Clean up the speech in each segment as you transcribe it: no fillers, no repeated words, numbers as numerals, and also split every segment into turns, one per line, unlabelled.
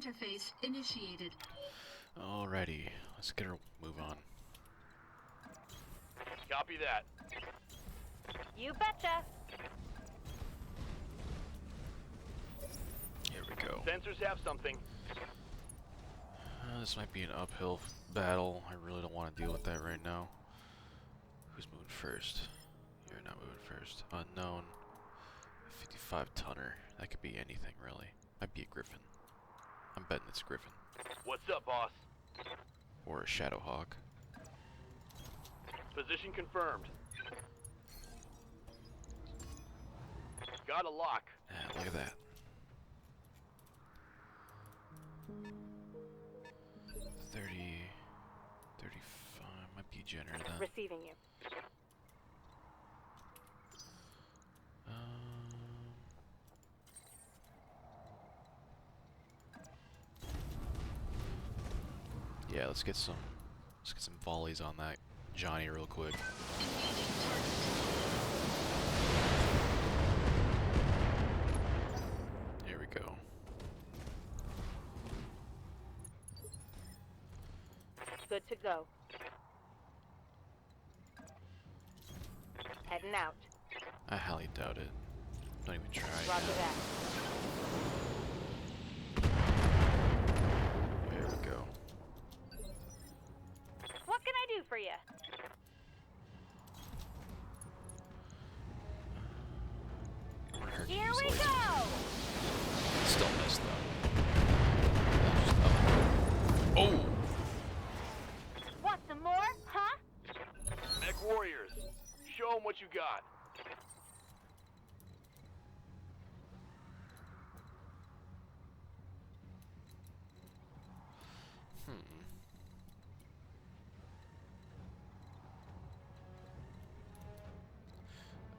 interface initiated.
Alrighty, let's get her move on.
Copy that.
You betcha.
Here we go.
Sensors have something.
This might be an uphill battle. I really don't want to deal with that right now. Who's moving first? You're not moving first. Unknown. 55-tonner. That could be anything, really. Might be a Griffin. I'm betting it's a Griffin.
What's up, boss?
Or a Shadowhawk.
Position confirmed. Got a lock.
Yeah, look at that. 30, 35, might be a Jenner then.
Receiving you.
Yeah, let's get some volleys on that Johnny real quick. Here we go.
Good to go. Heading out.
I highly doubt it. Don't even try.
Roger that.
There we go.
What can I do for you? Here we go!
Still missed though. Oh!
Want some more, huh?
Mech warriors, show them what you got.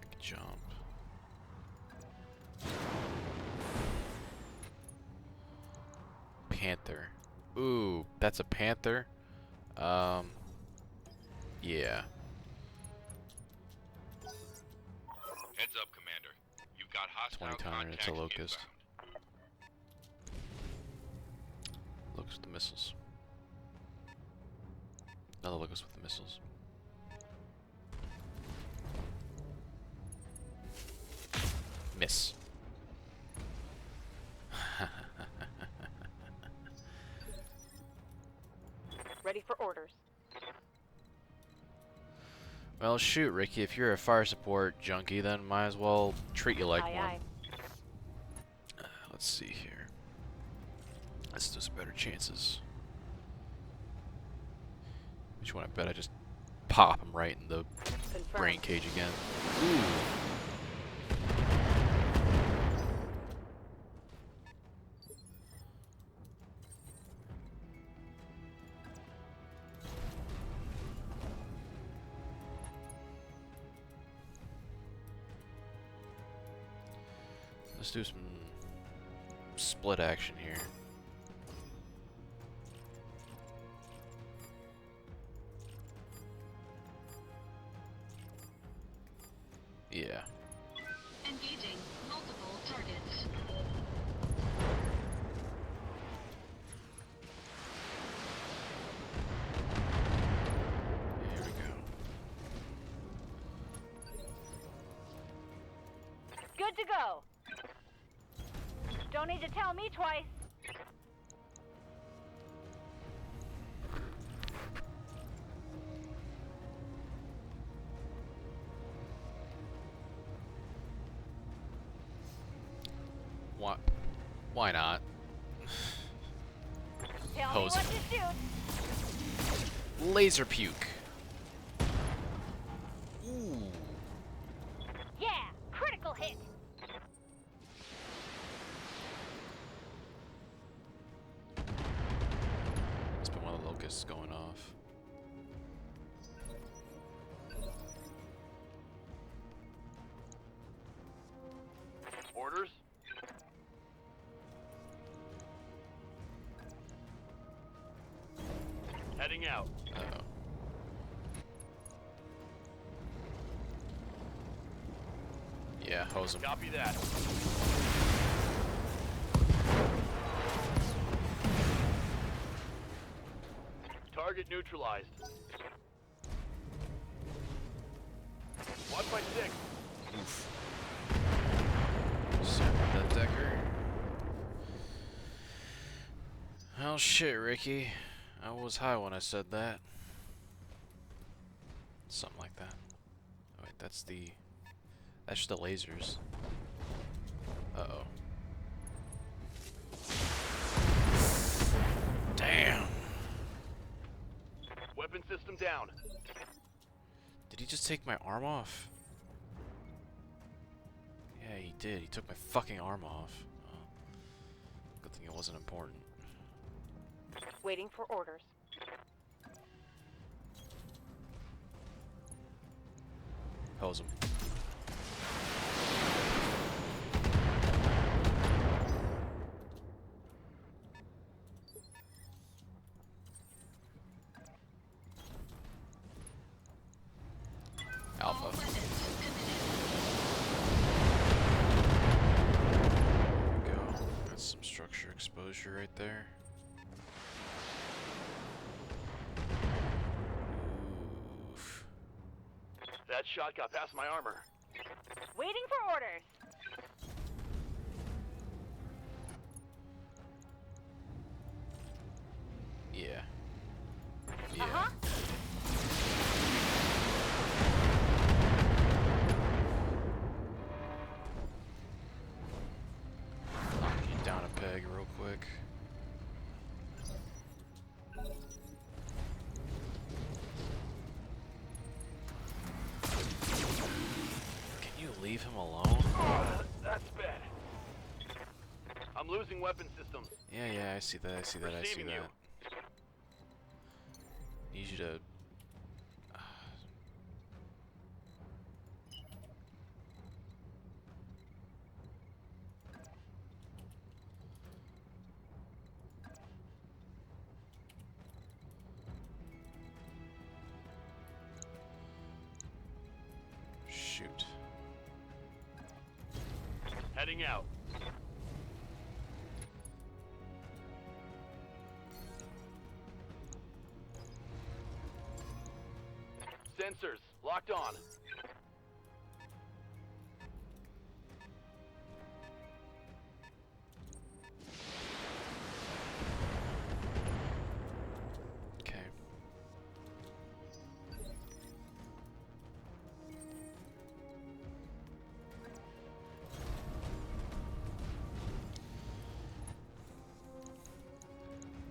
I can jump. Panther. Ooh, that's a panther. Yeah.
Heads up, Commander. You've got hostile
20 tonner, it's a
contacts
locust.
inbound.
Locust with the missiles. Another locust with the missiles. Miss.
Ready for orders.
Well, shoot, Ricky, if you're a fire support junkie, then might as well treat you like
Aye,
one.
aye.
Let's see here. Let's do some better chances. Which one I bet I just pop him right in the
Confirmed.
brain cage again. Ooh. Let's do some split action here. Yeah.
Engaging multiple targets.
Here we go.
Good to go. Don't need to tell me twice.
Why not?
Tell
Hose
me
him.
what to shoot.
Laser puke. Ooh.
Yeah, critical hit.
It's been one of the locusts going off.
Orders? Heading out.
Uh-oh. Yeah, hose him.
Copy that. Target neutralized. Watch my six.
Oof. That decker. Oh shit, Ricky. I was high when I said that. Something like that. Oh, wait, that's just the lasers. Uh-oh. Damn.
Weapon system down.
Did he just take my arm off? Yeah, he did. He took my fucking arm off. Oh. Good thing it wasn't important.
Waiting for orders.
Hose him.
All
Alpha.
weapons committed.
There we go. That's some structure exposure right there. Oof.
That shot got past my armor.
Waiting for orders.
Yeah. Yeah.
Uh-huh.
Knock you down a peg real quick. Can you leave him alone?
Oh, that's bad. I'm losing weapon systems.
Yeah, I see that, I see that, I see
Receiving
that.
you.
Need you to... Shoot.
Heading out. Sensors locked on.
Okay.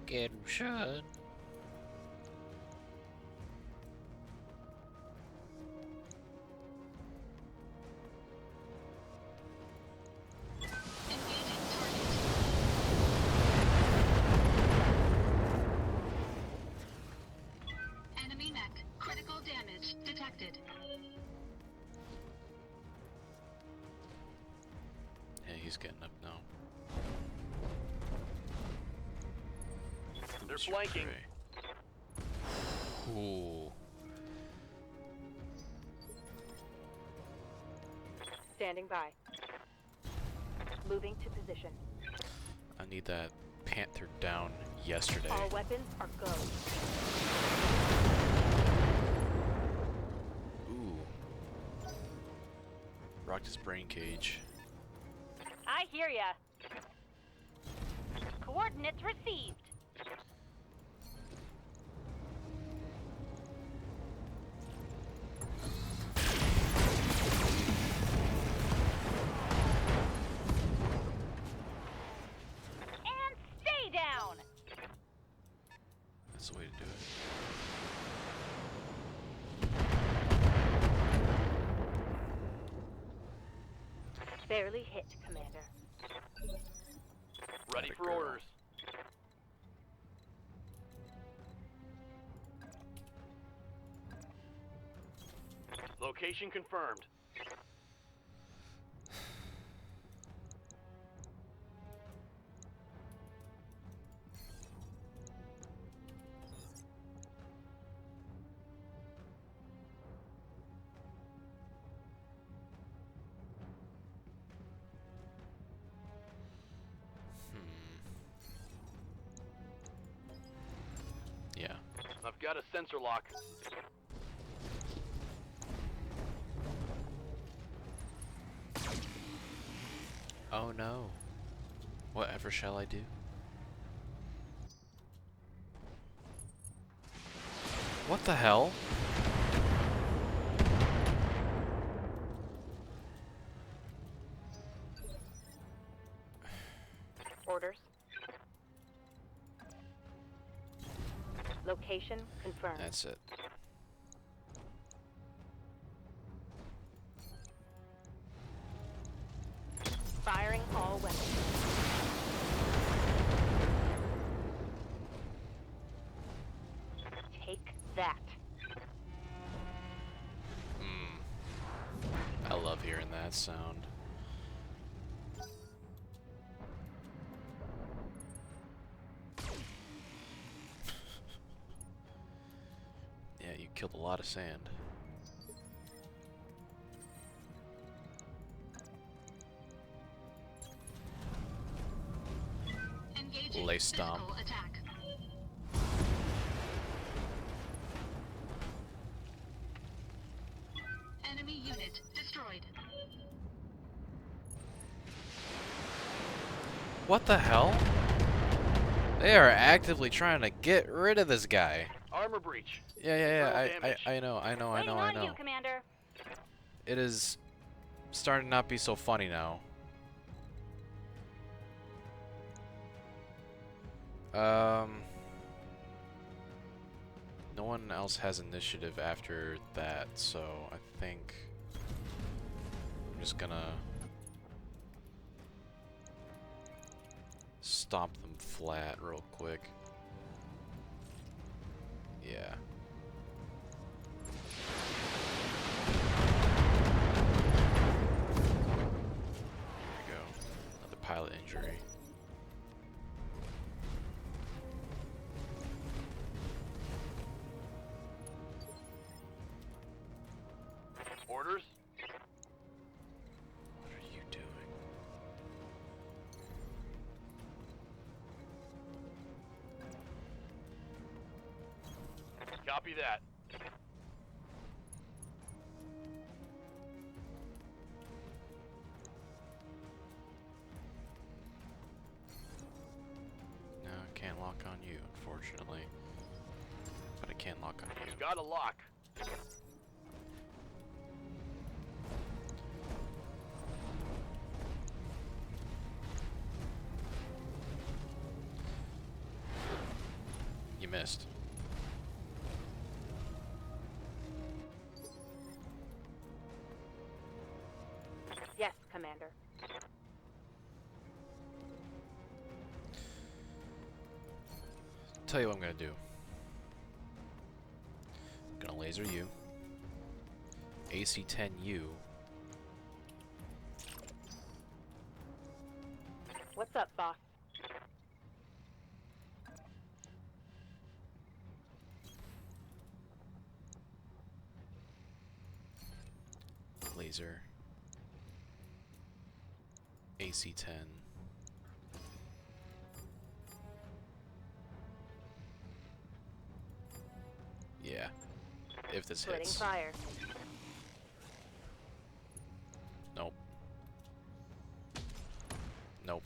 Get him shot.
Engaging target. Enemy mech. Critical damage detected.
Yeah, he's getting up now.
They're
Who's your
flanking.
prey? Ooh.
Standing by. Moving to position.
I need that Panther down yesterday.
All weapons are go.
Ooh. Rocked his brain cage.
I hear ya. Coordinates received. And stay down.
That's the way to do it.
Barely hit, Commander.
Ready
Gotta
for
go.
orders. Location confirmed.
Yeah.
I've Got a sensor lock.
Oh no. Whatever shall I do? What the hell?
Orders. Location confirmed.
That's it.
Firing all weapons. Take that.
I love hearing that sound. Yeah, you killed a lot of sand.
Engaging
Lay stomp.
physical attack. Enemy unit destroyed.
What the hell? They are actively trying to get rid of this guy.
Armor breach.
Yeah,
Internal damage.
I know.
Waiting on you, Commander.
It is starting to not be so funny now. No one else has initiative after that, so I think I'm just gonna stomp them flat real quick. Yeah. There we go. Another pilot injury.
Orders.
What are you doing?
Copy that.
No, I can't lock on you, unfortunately. But I can lock on you.
Got a lock.
You missed.
Yes, Commander.
Tell you what I'm gonna do. I'm gonna laser you. AC-10U.
What's up, boss?
Laser. AC-10. Yeah. If this
Splitting
hits.
fire.
Nope. Nope.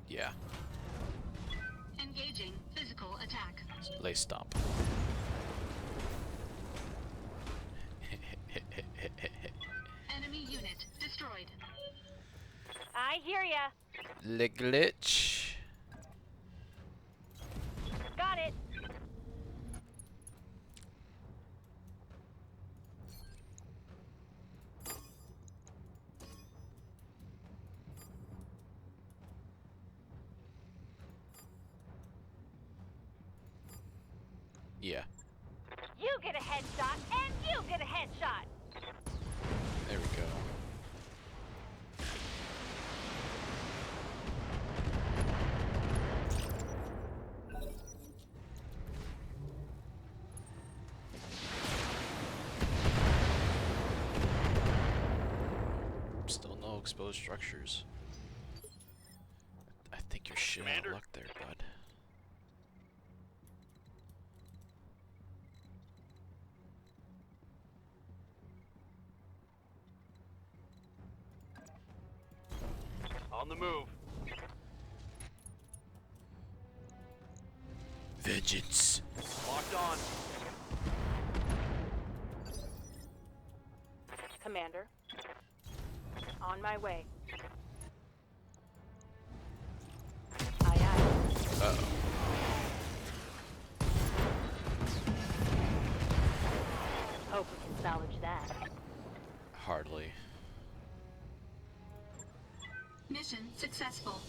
Yeah.
Engaging physical attack.
Lay stomp.
Enemy unit destroyed.
I hear ya.
Le glitch.
Got it.
Yeah.
You get a headshot, and you get a headshot.
There we go. no exposed structures. I think you're shit out of
Commander?
luck there, bud.
On the move.
Vengeance.
Locked on.
Commander. On my way. Aye, aye.
Uh-oh.
Hope we can salvage that.
Hardly.
Mission successful.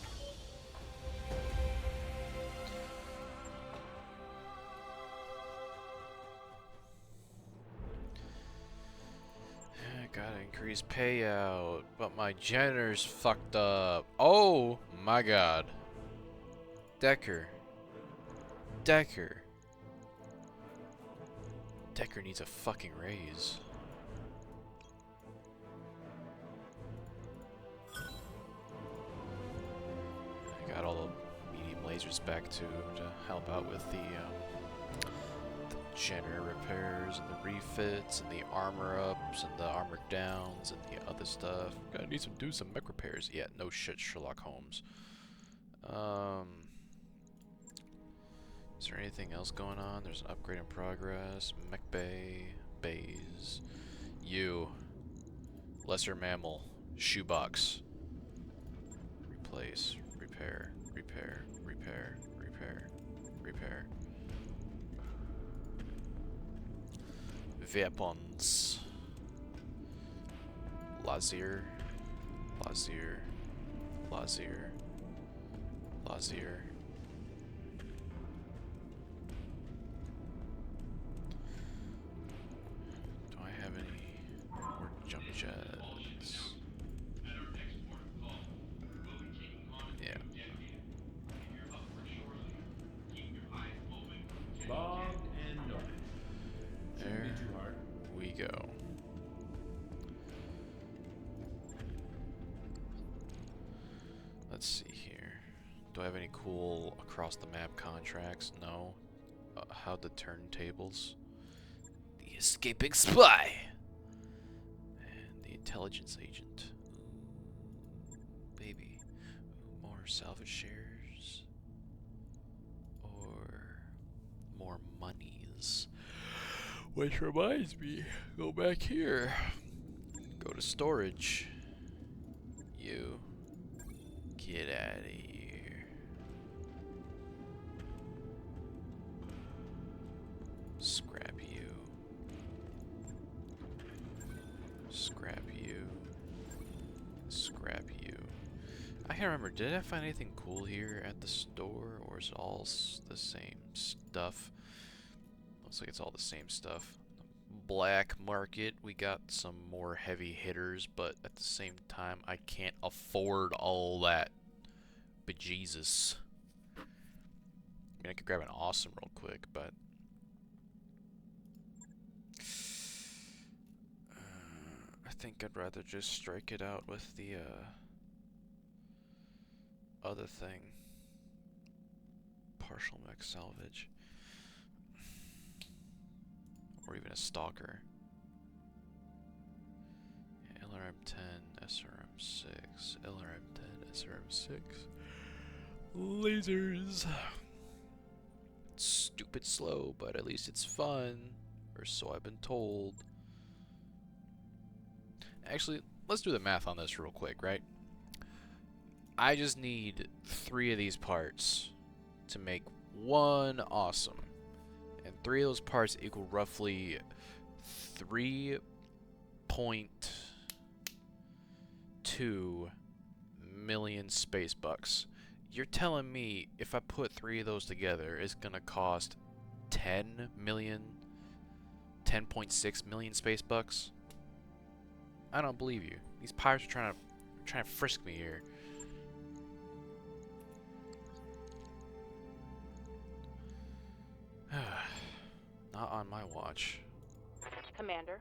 Gotta increase payout, but my janitor's fucked up. Oh my god. Decker. Decker. Decker needs a fucking raise. I got all the medium lasers back to help out with the janitor repairs and the refits and the armor ups and the armor downs and the other stuff. Gotta do some mech repairs. Yeah, no shit, Sherlock Holmes. Is there anything else going on? There's an upgrade in progress. Mech bay, bays. You. Lesser mammal. Shoebox. Replace. Repair. Repair. Repair. Repair. Repair. Weapons. Lazier. Lazier. Lazier. Lazier. Do I have any more jump jets? Yeah.
Bob and Norman.
There
Shouldn't be too hard.
we go. Let's see here. Do I have any cool across the map contracts? No. How the turntables? The escaping spy! And the intelligence agent. Ooh, baby. More salvage shares? Or more monies? Which reminds me, go back here. Go to storage. You. Get out of here. Scrap you. Scrap you. Scrap you. I can't remember, did I find anything cool here at the store, or is it all the same stuff? Looks like it's all the same stuff. Black market, we got some more heavy hitters, but at the same time, I can't afford all that. Bejesus. I mean, I could grab an awesome real quick, but I think I'd rather just strike it out with the other thing. Partial mech salvage. Or even a stalker. Yeah, LRM-10, SRM-6, LRM-10, SRM-6. Lasers. It's stupid slow, but at least it's fun. Or so I've been told. Actually, let's do the math on this real quick, right? I just need 3 of these parts to make one awesome. And 3 of those parts equal roughly 3.2 million space bucks. You're telling me if I put 3 of those together, it's gonna cost 10 million, 10.6 million space bucks? I don't believe you. These pirates are trying to frisk me here. Not on my watch.
Commander.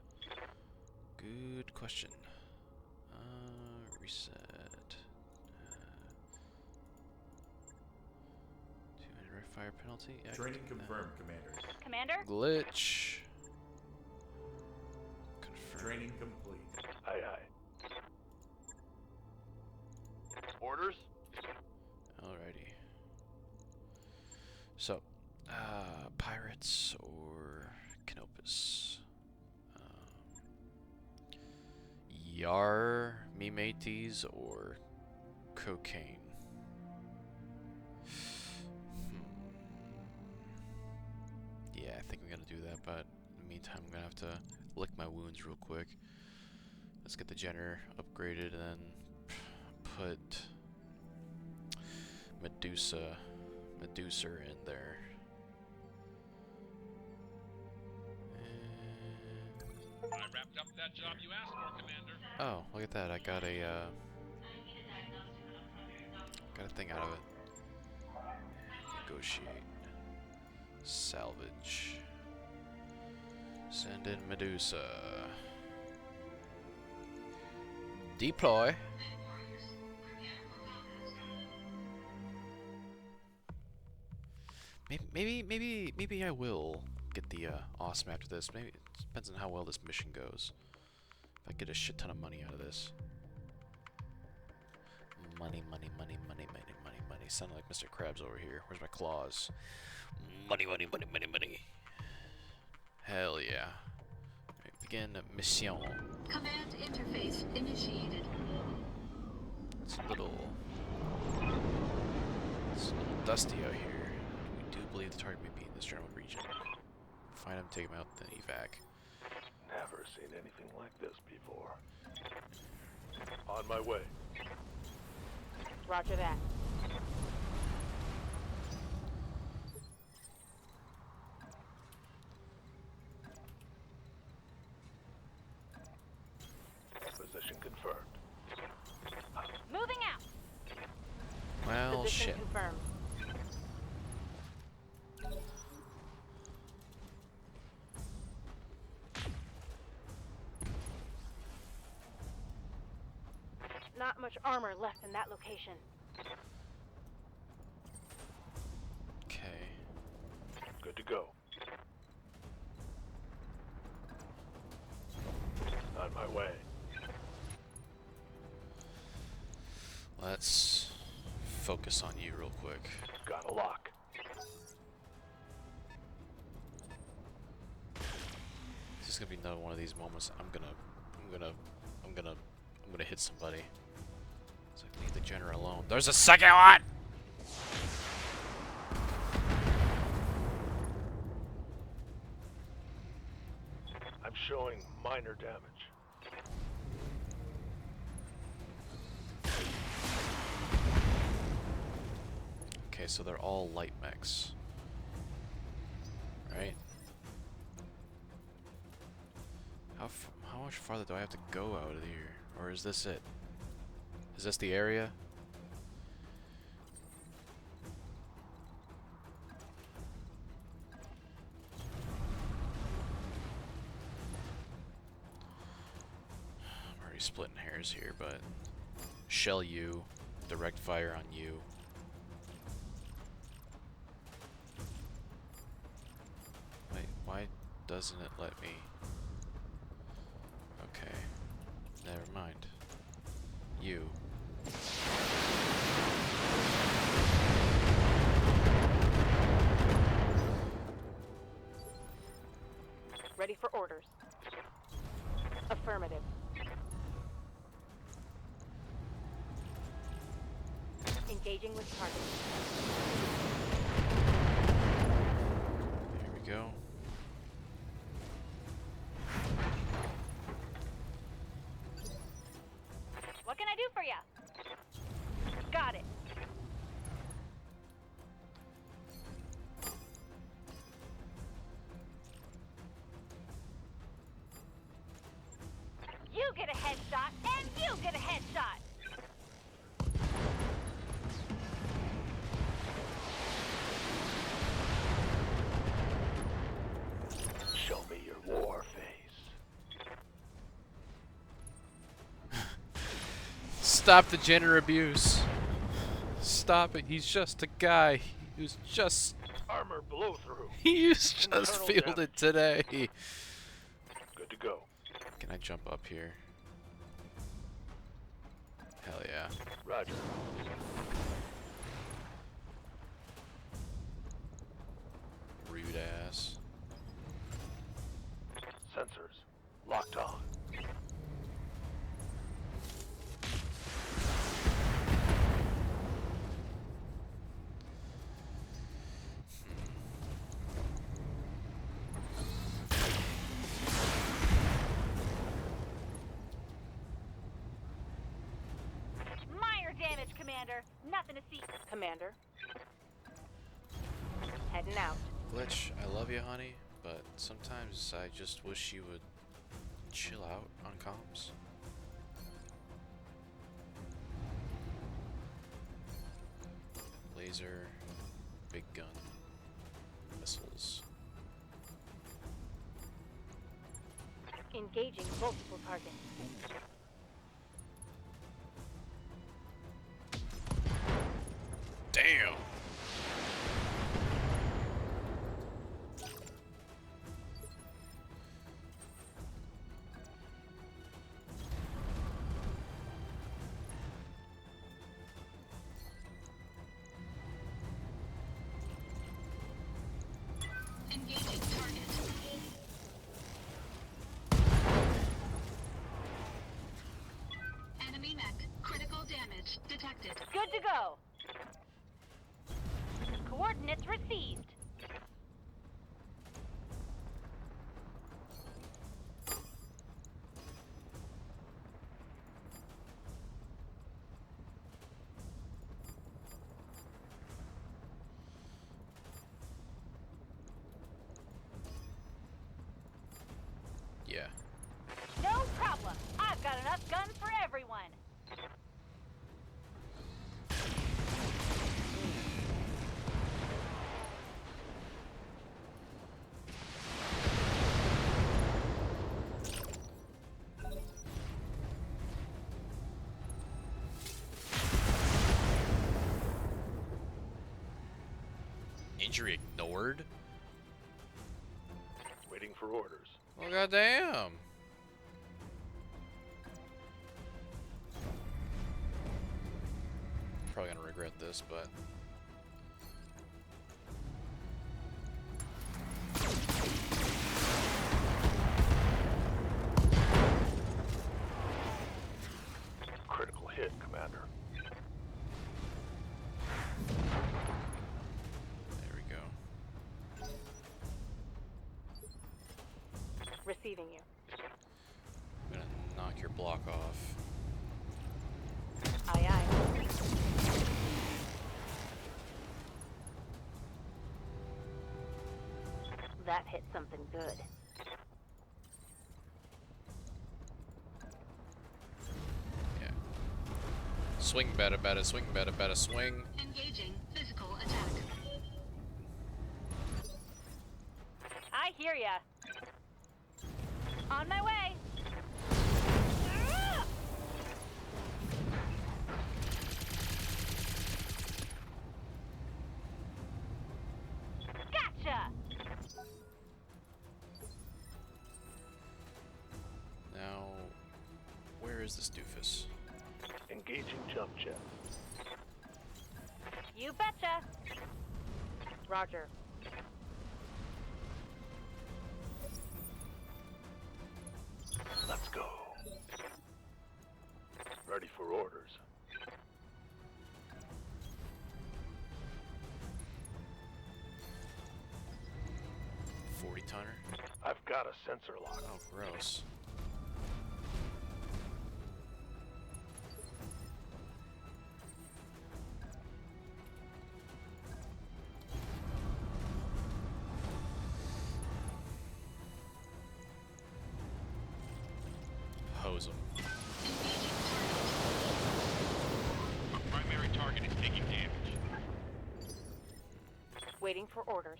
Good question. Reset. 200 fire penalty. Yeah, I can
Training
do that.
confirmed, Commander.
Commander?
Glitch. Confirm.
Training complete.
Aye, aye. Orders?
Alrighty. So, pirates or Canopus? Yar, me mateys, or cocaine? Yeah, I think I'm gonna do that, but in the meantime, I'm gonna have to lick my wounds real quick. Let's get the Jenner upgraded and then put Medusa in there.
I wrapped up that job you asked for, Commander.
Oh, look at that! I got a thing out of it. Negotiate, salvage, send in Medusa, deploy. Maybe I will get the awesome after this. Maybe it depends on how well this mission goes. If I get a shit ton of money out of this. Money. Sounding like Mr. Krabs over here. Where's my claws? Money. Hell yeah. Right, begin mission.
Command interface initiated.
It's a little dusty out here. We do believe the target may be in this general region. Find him, take him out, then evac.
Never seen anything like this before. On my way.
Roger that.
Position confirmed.
Moving out.
Well,
Position
shit.
confirmed. Not much armor left in that location.
Okay.
Good to go. On my way.
Let's focus on you real quick.
Got a lock.
This is gonna be another one of these moments. I'm gonna hit somebody. It's like, leave the Jenner alone. There's a second one!
I'm showing minor damage.
Okay, so they're all light mechs. Right? How much farther do I have to go out of here? Or is this it? Is this the area? I'm already splitting hairs here, but shell you, direct fire on you. Wait, why doesn't it let me? Okay, never mind. You.
Ready for orders. Affirmative. Engaging with target.
There we go.
What can I do for ya? Got it. You get a headshot, and you get a headshot.
Show me your war face.
Stop the gender abuse. Stop it. He's just a guy. He was just...
Armor blow through.
He was just
Internal
fielded
damage.
today.
Good to go.
Can I jump up here? Hell yeah.
Roger.
Rude ass.
Sensors locked on.
Minor damage, Commander. Nothing to see. Commander. Heading out.
Glitch, I love you, honey, but sometimes I just wish you would chill out on comms. Laser, big gun, missiles.
Engaging multiple targets.
Damn!
Engaging target. Enemy mech. Critical damage detected.
Good to go. Coordinates received.
Yeah.
No problem. I've got enough guns for everyone.
Injury ignored?
Waiting for orders.
Well, goddamn. Probably gonna regret this, but...
Critical hit, Commander.
There we go.
Receiving you.
I'm gonna knock your block off.
Aye, aye. That hit something good.
Yeah. Swing better, swing better, swing.
Engaging physical attack.
I hear ya. On my way. Gotcha.
Now, where is this doofus?
Engaging jump jet.
You betcha. Roger.
Let's go. Ready for orders.
$40-tonner?
I've got a sensor lock.
Oh, gross. Hose him.
Engaging target.
Our primary target is taking damage.
Waiting for orders.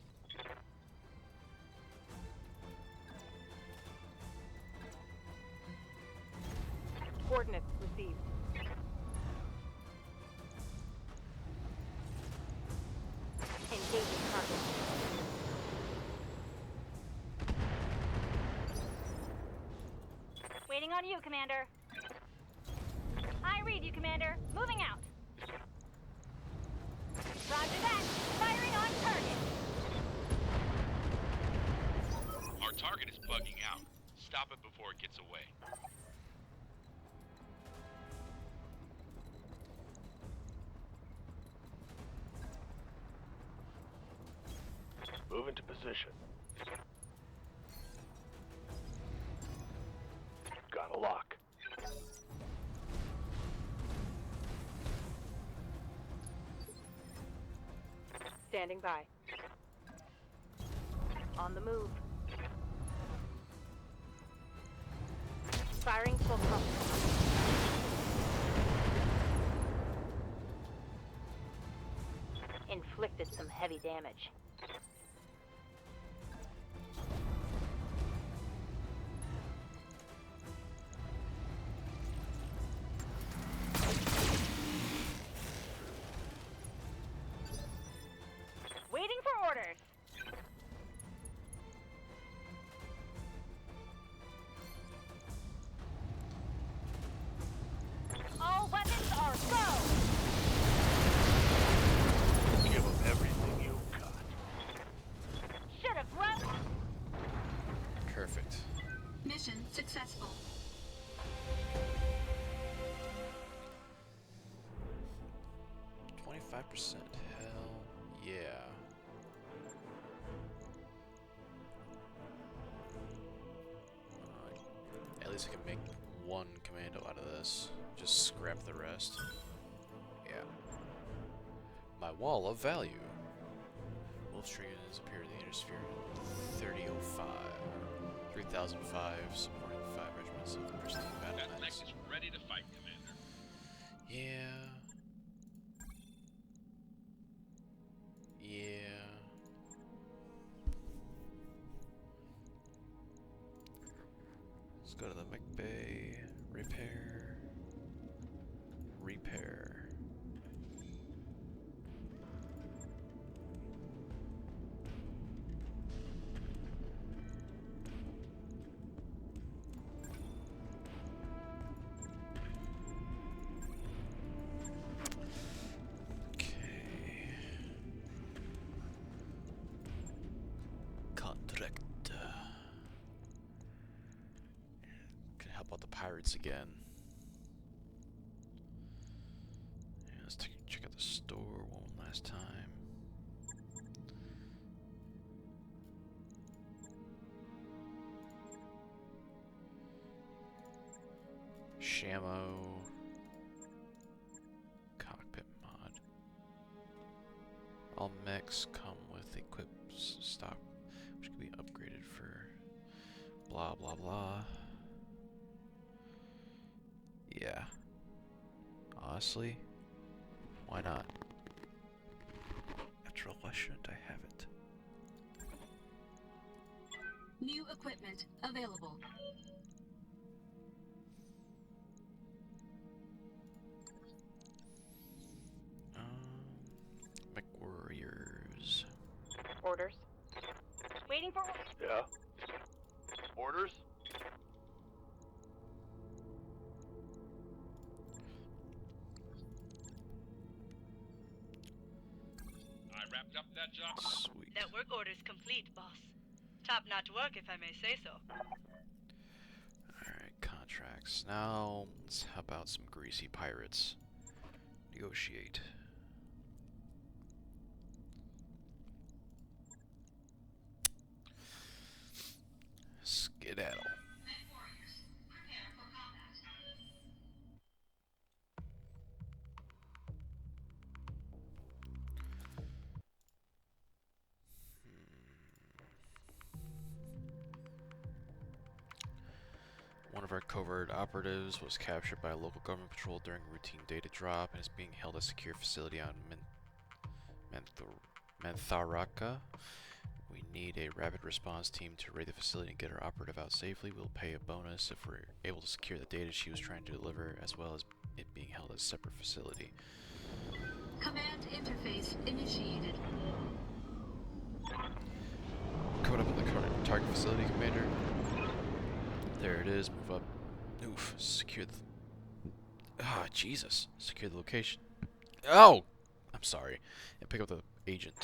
Coordinates received. Waiting on you, Commander. I read you, Commander. Moving out. Roger that. Firing on target.
Our target is bugging out. Stop it before it gets away.
Move into position. Got a lock.
Standing by. On the move. Firing full throttle. Inflicted some heavy damage. Waiting for orders. All weapons are go!
Give them everything you've got.
Should have run.
Perfect.
Mission successful.
25%. Hell yeah. At least I can make one commando out of this. Just scrap the rest. Yeah. My wall of value. Wolf triggers appear in the inner sphere in 3005. 3005, supporting 5 regiments of the pristine battle
Battletech
knights.
is ready to fight, Commander.
Yeah. Yeah. Let's go to the mech bay. Repair. Repair. Okay. Contract. Can help out the pirates again. Yeah, let's check out the store one last time. Shamo. Cockpit mod. All mechs come with equipped stock, which can be upgraded for blah blah blah. Yeah. Honestly, why not? After all, why shouldn't I have it?
New equipment available.
Mech warriors.
Orders. Waiting for
Yeah? Orders?
I wrapped up that job.
Sweet.
Network orders complete, boss. Top-notch work, if I may say so.
Alright, contracts. Now, let's help out some greasy pirates. Negotiate. Skedaddle.
Mech warriors, prepare for combat.
One of our covert operatives was captured by a local government patrol during a routine data drop and is being held at a secure facility on Mantharaka. We need a rapid response team to raid the facility and get our operative out safely. We'll pay a bonus if we're able to secure the data she was trying to deliver, as well as it being held at a separate facility.
Command interface initiated.
Coming up on the current target facility, Commander. There it is. Move up. Oof. Secure the... Ah, Jesus. Secure the location. Oh! I'm sorry. And pick up the agent.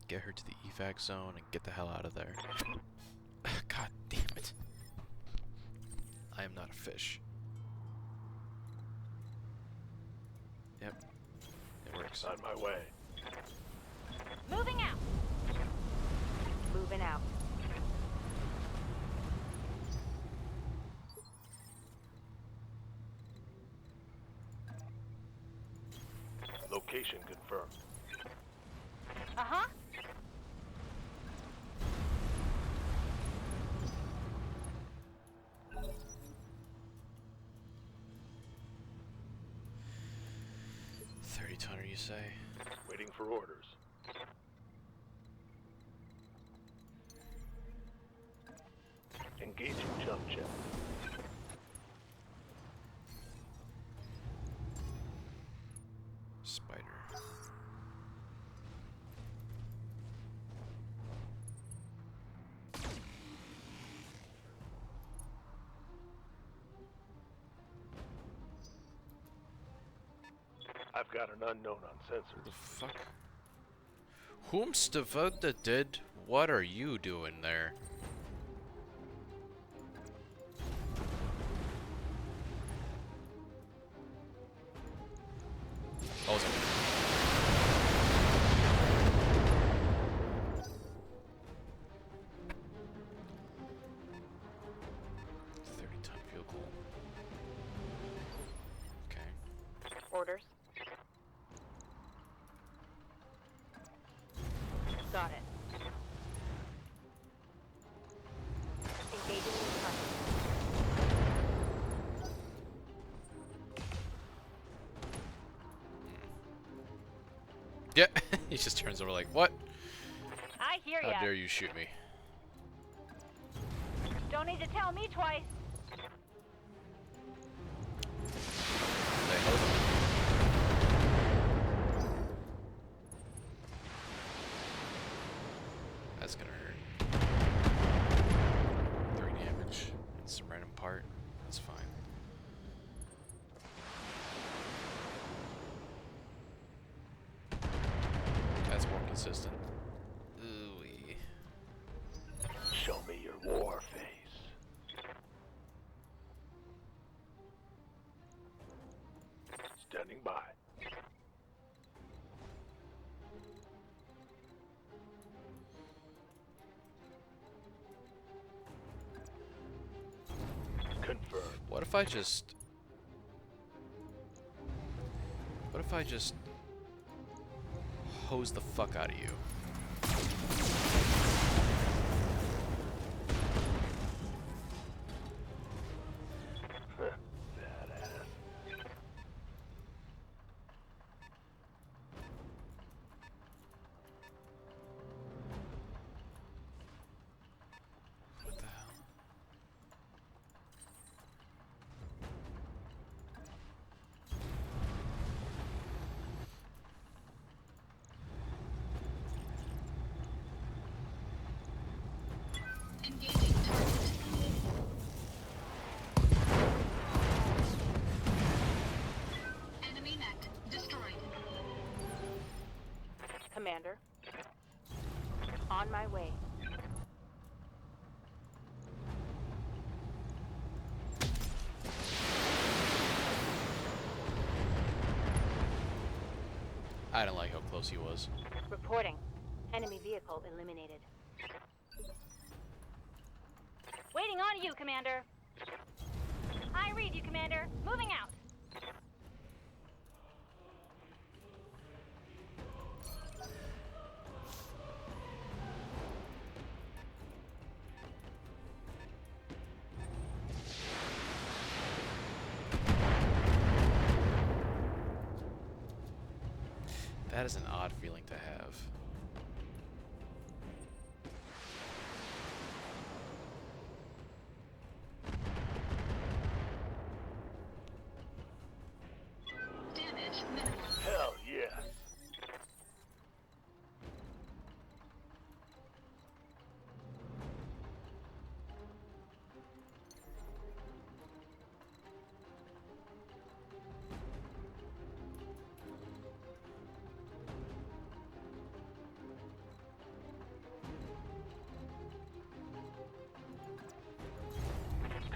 Get her to the evac zone and get the hell out of there. God damn it. I am not a fish. Yep. It works.
On my way.
Moving out. Moving out.
Location confirmed.
Uh-huh.
$30 you say?
Waiting for orders. Engaging jump jet.
Spider.
I've got an unknown on
The
sensors.
fuck? Whomst did? What are you doing there? Oh, it's okay. $30 vehicle. Okay.
Orders. Got it. Engaging new target.
Yeah, he just turns over like, what?
I hear
How
ya.
dare you shoot me?
Don't need to tell me twice.
Say hello. That's gonna hurt. 3 damage. And some random part. That's fine. That's more consistent. Ooh-wee.
Show me your war face. Standing by. Confirmed.
What if I just... What if I just... hose the fuck out of you?
Badass.
What the hell?
Engaging target. Enemy mech destroyed.
Commander. On my way.
I don't like how close he was.
Reporting. Enemy vehicle eliminated. Waiting on you, Commander. I read you, Commander. Moving out.
That is an odd feeling to have.
Damage minimal.
Hell yeah.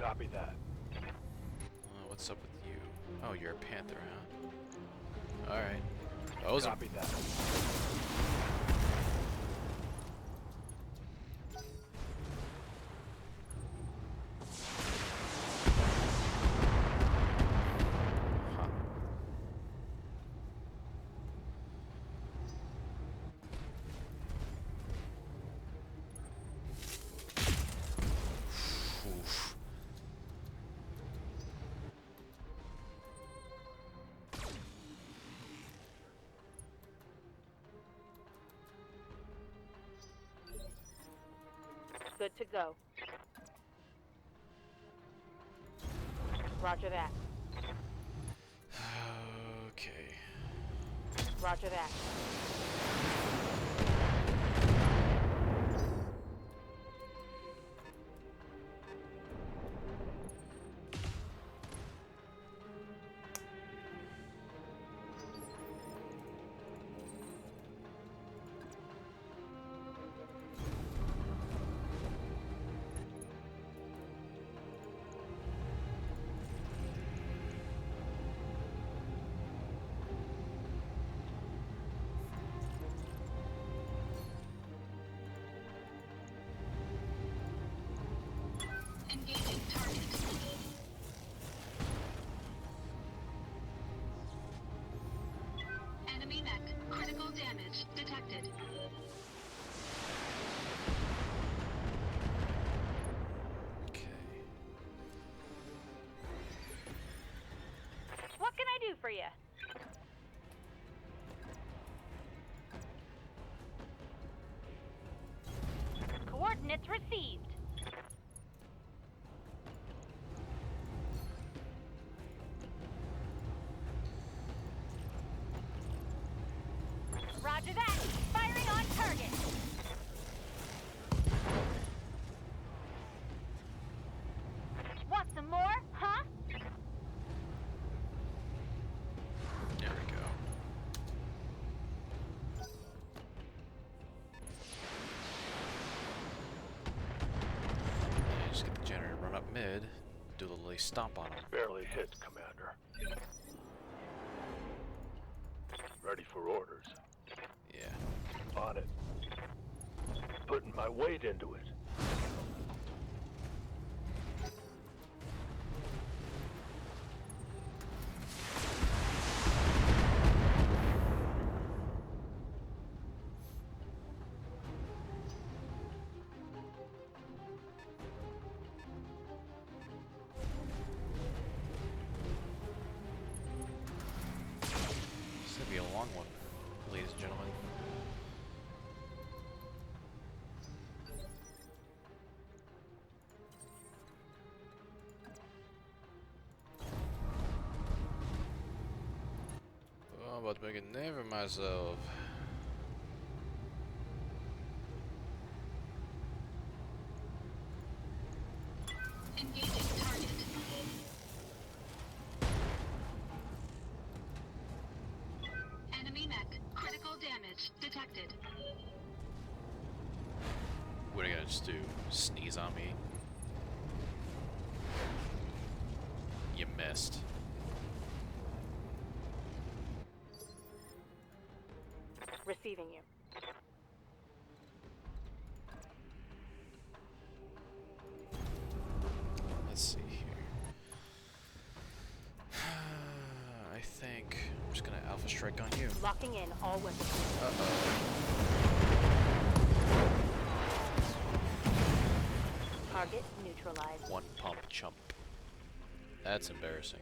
Copy that.
What's up with you? Oh, you're a panther, huh? Alright. Those are...
Copy that.
Huh. Oof.
Good to go. Roger that.
Okay.
Roger that.
Engaging target. Enemy mech. Critical damage detected.
Okay.
What can I do for you? Coordinates received. Roger that. Firing on target. Want some more, huh?
There we go. Yeah, just get the generator, run up mid, do a little stomp on him.
Barely hit, Commander. Ready for orders.
Yeah.
On it. Putting my weight into it.
This is gonna be a long one, ladies and gentlemen. Oh, I'm about to make a name for myself.
Engaging target. Enemy mech. Critical damage detected.
What are you gonna just do? Sneeze on me? You missed.
Receiving you.
Let's see here. I think I'm just gonna alpha strike on you.
Locking in all weapons. Target neutralized.
One pump chump. That's embarrassing.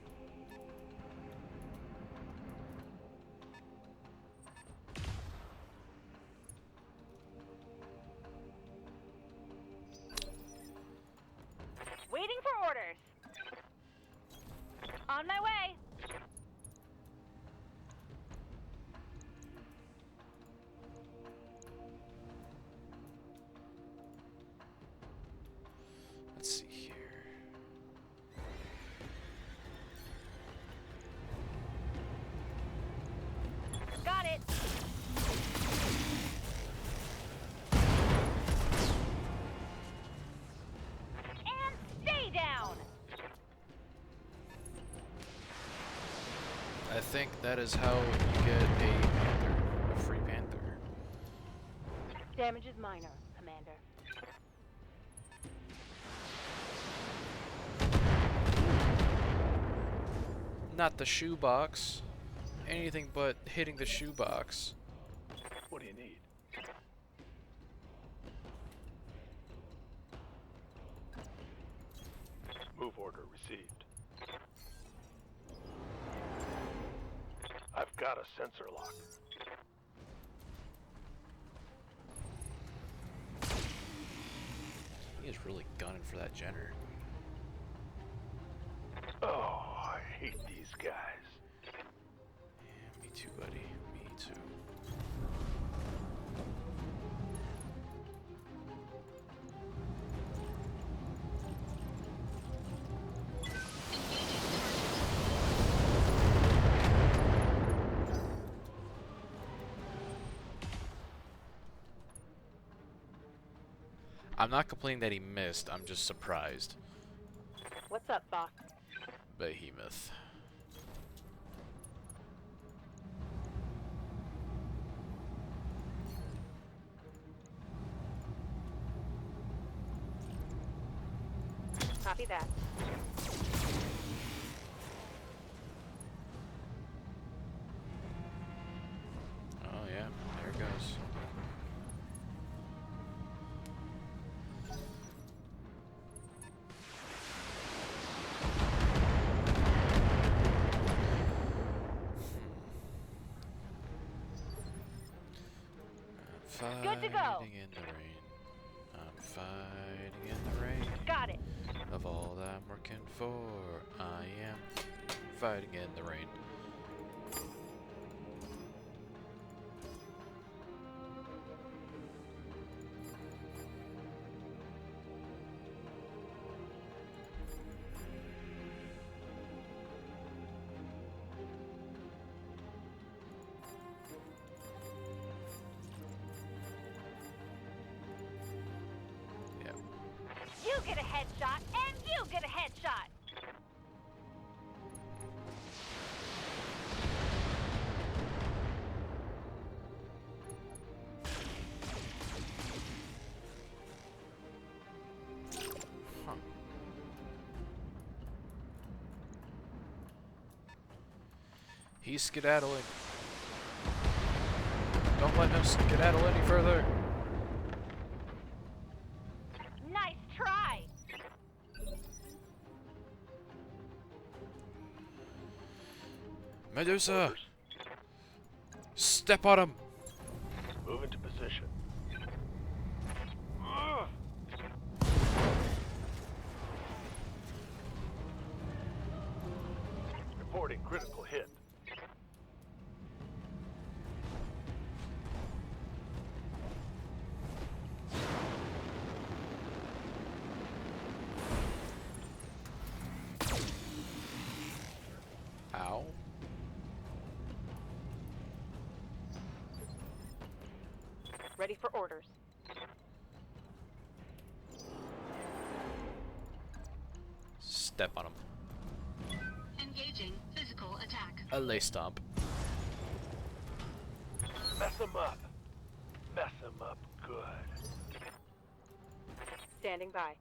Waiting for orders. On my way.
Let's see here. think that is how you get a panther, a free panther.
Damage is minor, Commander.
Not the shoebox. Anything but hitting the shoebox.
What do you need? Move order received. I've got a sensor lock.
He is really gunning for that Jenner.
Oh, I hate these guys.
Yeah, me too, buddy. Me too. I'm not complaining that he missed, I'm just surprised.
What's up, boss?
Behemoth.
Copy that.
Oh yeah, there it goes.
Good to go.
Fighting in the rain. I'm fighting in the rain.
Got it.
Of all that I'm working for, I am fighting in the rain.
You get a headshot, and you get a headshot.
Huh. He's skedaddling. Don't let him skedaddle any further.
Nice try.
Medusa!
Orders.
Step on him!
Move into position. Reporting critical hit.
Ow.
Ready for orders.
Step on him.
Engaging physical attack.
A lay stomp.
Mess him up. Mess him up good.
Standing by.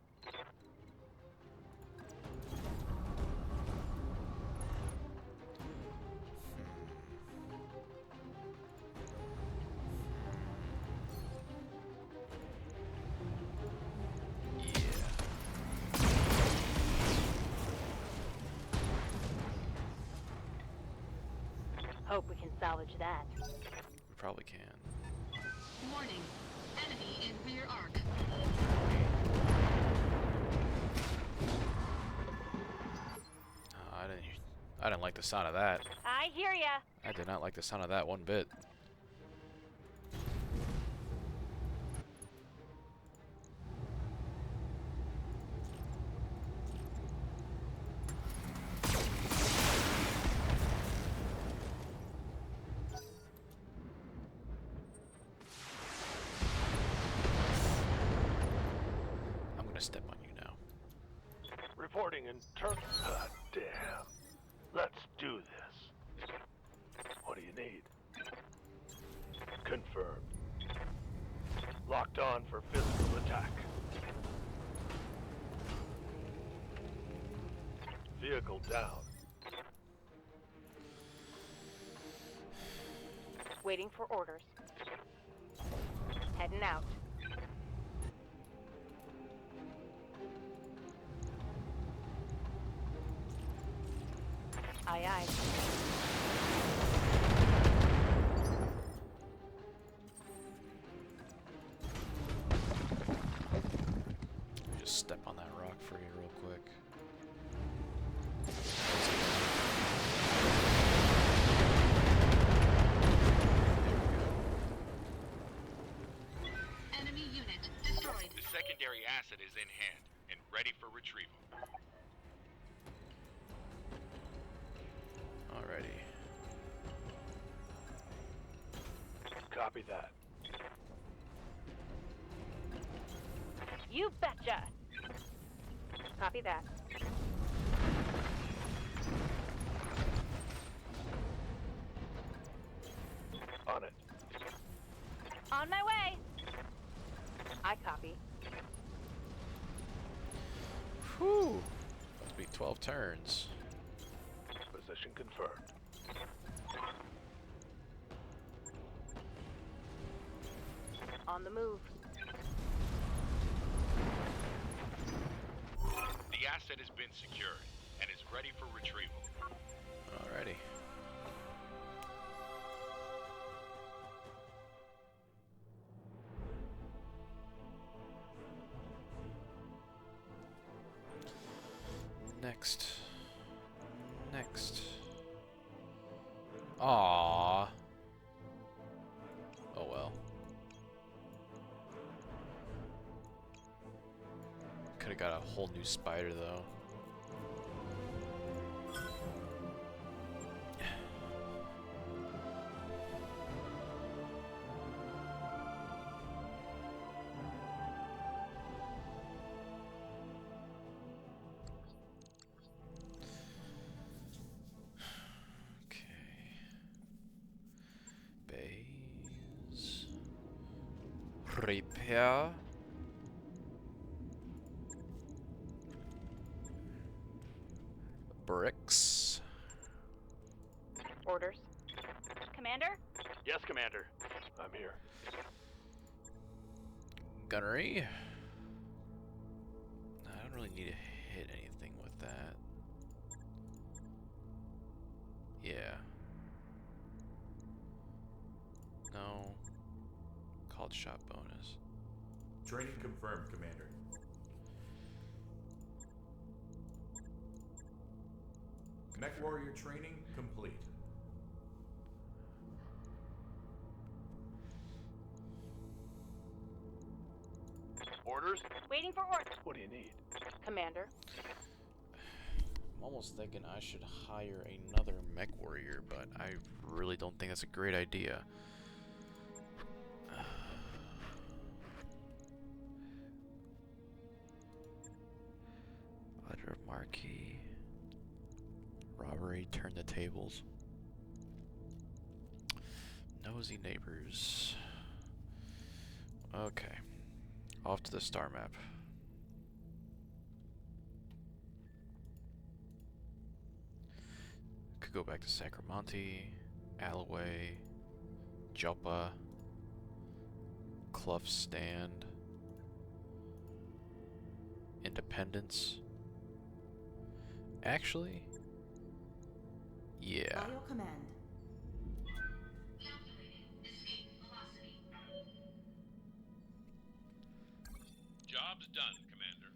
Hope we can salvage that.
We probably can.
Warning. Enemy in rear arc.
I didn't like the sound of that.
I hear ya.
I did not like the sound of that one bit. I'm gonna step on you now.
Reporting in turn. Ah, damn. Let's do this. need? Confirmed. Locked on for physical attack. Vehicle down.
Waiting for orders. Heading out. Aye, aye.
Just step on that rock for you real quick.
Enemy unit destroyed.
The secondary asset is in hand and ready for retrieval.
Alrighty.
Copy that.
You betcha. Copy that.
On it.
On my way. I copy.
Whew. Must be 12 turns.
Position confirmed.
On the move.
The asset has been secured and is ready for retrieval.
Alrighty. Next. Next. Aww. Oh well. Could have got a whole new spider though. Bays. Repair. Bricks.
Orders. Commander?
Yes, Commander. I'm here.
Gunnery. I don't really need to hit anything with that. Yeah. No. Called shot bonus.
Training confirmed, Commander. Mech warrior training complete.
Orders?
Waiting for orders.
What do you need?
Commander.
I'm almost thinking I should hire another mech warrior, but I really don't think that's a great idea. Letter of Marquee. Robbery, turn the tables. Nosy neighbors. Okay. Off to the star map. Could go back to Sacramonte, Alloway, Joppa, Clough Stand, Independence. Actually, yeah.
By your command.
Calculating escape velocity.
Job's done, Commander.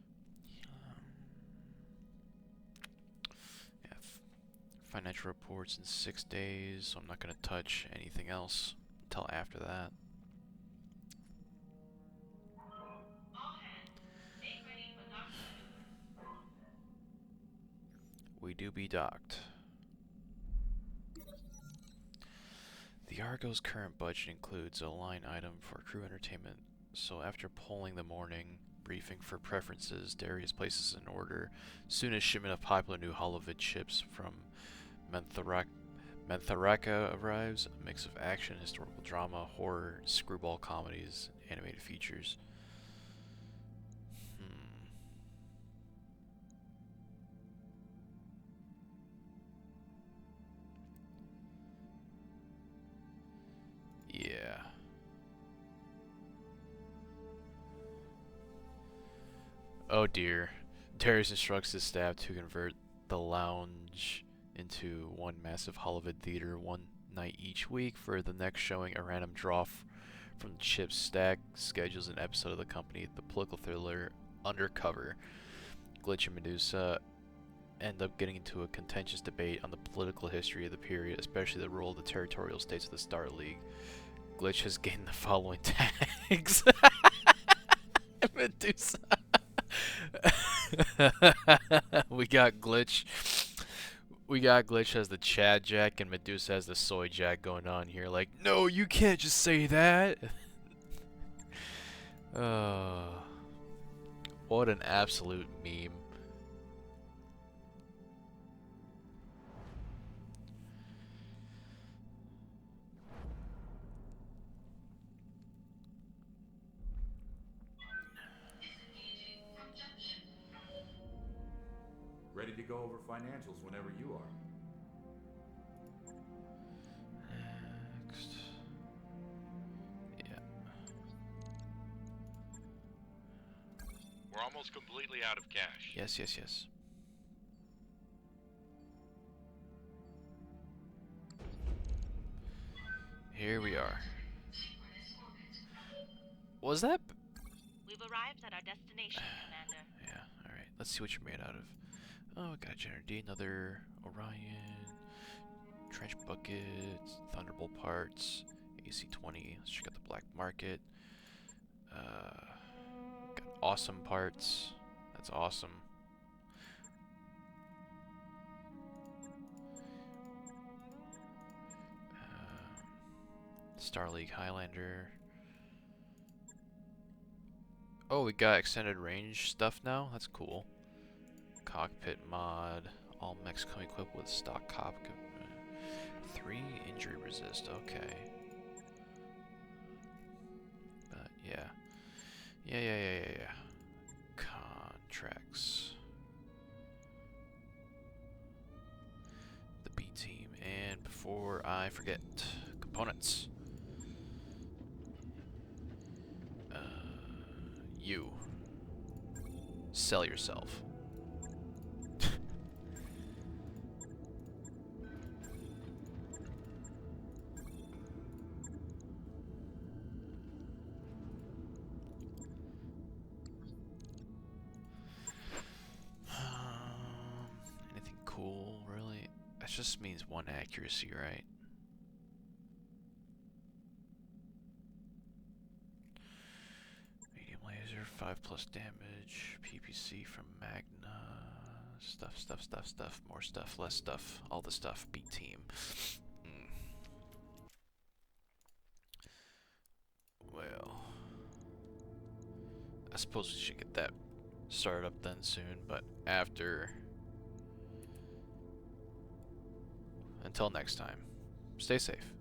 Yeah, financial reports in 6 days, so I'm not going to touch anything else until after that.
All hands, make ready for dock maneuver.
We do be docked. The Argo's current budget includes a line item for crew entertainment, so after polling the morning briefing for preferences, Darius places an order soon as shipment of popular new holovid ships from Mentharaka arrives, a mix of action, historical drama, horror, screwball comedies, animated features. Yeah. Oh dear. Darius instructs his staff to convert the lounge into one massive Hollywood theater one night each week. For the next showing, a random draw from the chip's stack schedules an episode of the company. The political thriller Undercover. Glitch and Medusa end up getting into a contentious debate on the political history of the period, especially the role of the territorial states of the Star League. Glitch has gained the following tags. Medusa. We got Glitch. We got Glitch as the Chad Jack and Medusa as the Soy Jack going on here. Like, no, you can't just say that. What an absolute meme.
Disengaging from junction.
Ready to go over financials whenever you are.
Next. Yeah.
We're almost completely out of cash.
Yes, yes, yes. Here we are.
Synchronous orbit.
Was that?
We've arrived at our destination, Commander.
Yeah, alright. Let's see what you're made out of. Oh, we got General D, another Orion, Trench Bucket, Thunderbolt parts, AC-20. Let's check out the black market. Got awesome parts. That's awesome. Star League Highlander. Oh, we got extended range stuff now. That's cool. Cockpit mod. All mechs come equipped with stock cockpit. 3 injury resist. Okay. But yeah. Yeah. Contracts. The B team. And before I forget, components. You. Sell yourself. Anything cool, really? That just means 1 accuracy, right? Medium laser, 5+ damage, PPC from Magna, stuff, more stuff, less stuff, all the stuff, B team. Well, I suppose we should get that started up then soon, but after. Until next time, stay safe.